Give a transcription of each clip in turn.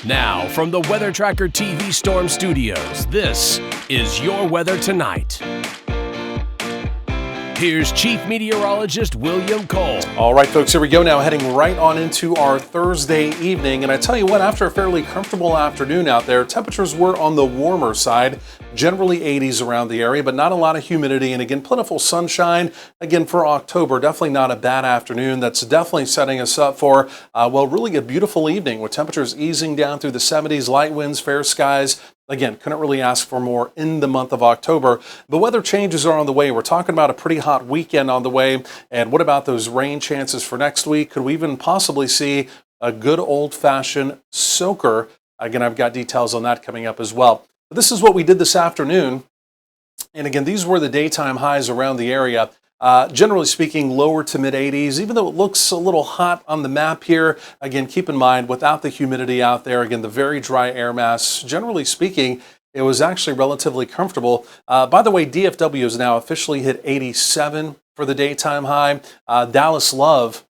Now, from the Weather Tracker TV Storm Studios, this is Your Weather Tonight. Here's Chief Meteorologist William Cole. All right, folks, here we go now, heading right on into our Thursday evening. And I tell you what, after a fairly comfortable afternoon out there, temperatures were on the warmer side, generally 80s around the area, but not a lot of humidity. And again, plentiful sunshine. Again, for October, definitely not a bad afternoon. That's definitely setting us up for, really a beautiful evening with temperatures easing down through the 70s, light winds, fair skies. Again, couldn't really ask for more in the month of October. The weather changes are on the way. We're talking about a pretty hot weekend on the way. And what about those rain chances for next week? Could we even possibly see a good old-fashioned soaker? Again, I've got details on that coming up as well. But this is what we did this afternoon. And again, these were the daytime highs around the area. Generally speaking, lower to mid 80s, even though it looks a little hot on the map here. Again, keep in mind, without the humidity out there, again, the very dry air mass, generally speaking, it was actually relatively comfortable. By the way, DFW has now officially hit 87 for the daytime high. Dallas Love,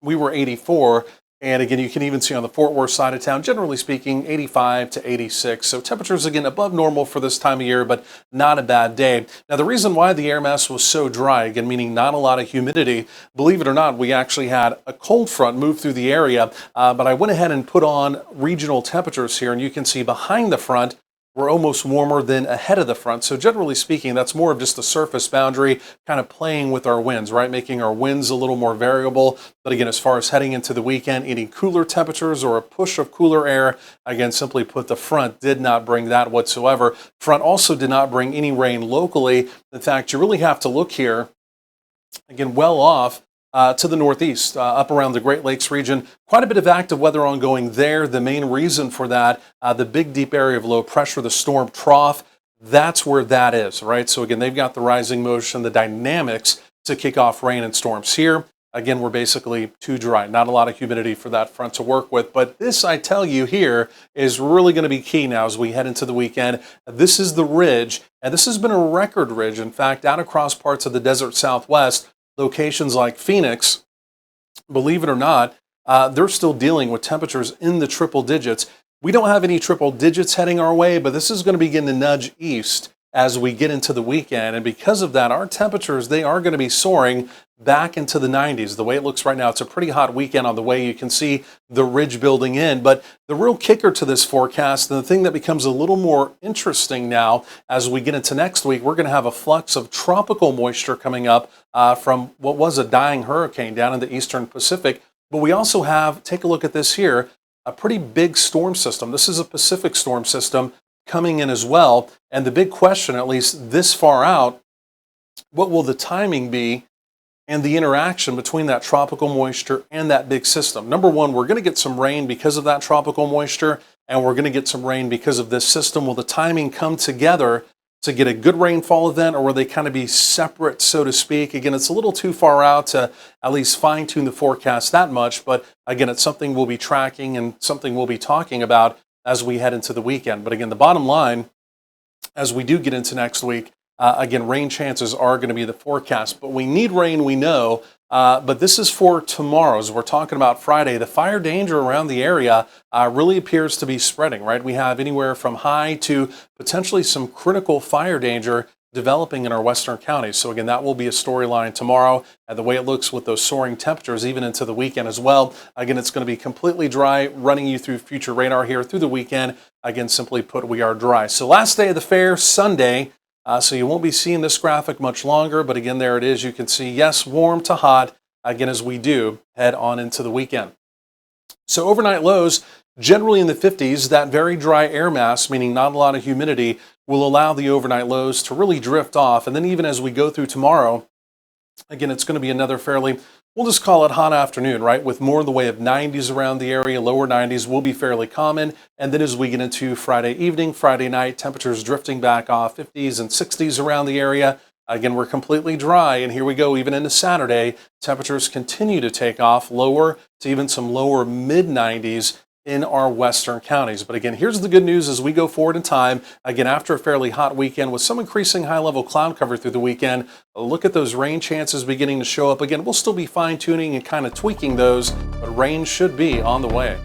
we were 84. And again, you can even see on the Fort Worth side of town, generally speaking, 85 to 86. So temperatures, again, above normal for this time of year, but not a bad day. Now, the reason why the air mass was so dry, again, meaning not a lot of humidity, believe it or not, we actually had a cold front move through the area. But I went ahead and put on regional temperatures here, and you can see behind the front, we're almost warmer than ahead of the front. So generally speaking, that's more of just a surface boundary, kind of playing with our winds, right? Making our winds a little more variable. But again, as far as heading into the weekend, any cooler temperatures or a push of cooler air, again, simply put, the front did not bring that whatsoever. Front also did not bring any rain locally. In fact, you really have to look here, again, well off to the northeast, up around the Great Lakes region. Quite a bit of active weather ongoing there. The main reason for that, the big deep area of low pressure, the storm trough, that's where that is, right? So again, they've got the rising motion, the dynamics to kick off rain and storms here. Again, we're basically too dry. Not a lot of humidity for that front to work with. But this, I tell you here, is really going to be key now as we head into the weekend. This is the ridge, and this has been a record ridge. In fact, out across parts of the desert Southwest, locations like Phoenix, believe it or not, they're still dealing with temperatures in the triple digits. We don't have any triple digits heading our way, but this is going to begin to nudge east as we get into the weekend. And because of that, our temperatures, they are going to be soaring back into the 90s. The way it looks right now, it's a pretty hot weekend on the way. You can see the ridge building in. But the real kicker to this forecast, and the thing that becomes a little more interesting now as we get into next week, we're going to have a flux of tropical moisture coming up from what was a dying hurricane down in the eastern Pacific. But we also have, take a look at this here, a pretty big storm system. This is a Pacific storm system coming in as well. And the big question, at least this far out, what will the timing be and the interaction between that tropical moisture and that big system? Number one, we're going to get some rain because of that tropical moisture, and we're going to get some rain because of this system. Will the timing come together to get a good rainfall event, or will they kind of be separate, so to speak? Again, it's a little too far out to at least fine-tune the forecast that much, but again, it's something we'll be tracking and something we'll be talking about as we head into the weekend. But again, the bottom line, as we do get into next week, again, rain chances are going to be the forecast, but we need rain, we know. But this is for tomorrow. As we're talking about Friday, the fire danger around the area really appears to be spreading, right? We have anywhere from high to potentially some critical fire danger developing in our western counties. So again, that will be a storyline tomorrow. And the way it looks with those soaring temperatures, even into the weekend as well. Again, it's going to be completely dry, running you through future radar here through the weekend. Again, simply put, we are dry. So last day of the fair, Sunday. So you won't be seeing this graphic much longer, but again, there it is. You can see, yes, warm to hot, again, as we do head on into the weekend. So overnight lows, generally in the 50s, that very dry air mass, meaning not a lot of humidity, will allow the overnight lows to really drift off. And then even as we go through tomorrow, again, it's going to be another fairly, we'll just call it hot afternoon, right? With more in the way of 90s around the area, lower 90s will be fairly common. And then as we get into Friday evening, Friday night, temperatures drifting back off 50s and 60s around the area. Again, we're completely dry. And here we go, even into Saturday, temperatures continue to take off lower to even some lower mid 90s in our western counties. But again, here's the good news as we go forward in time. Again, after a fairly hot weekend with some increasing high-level cloud cover through the weekend, look at those rain chances beginning to show up. Again, we'll still be fine-tuning and kind of tweaking those, but rain should be on the way.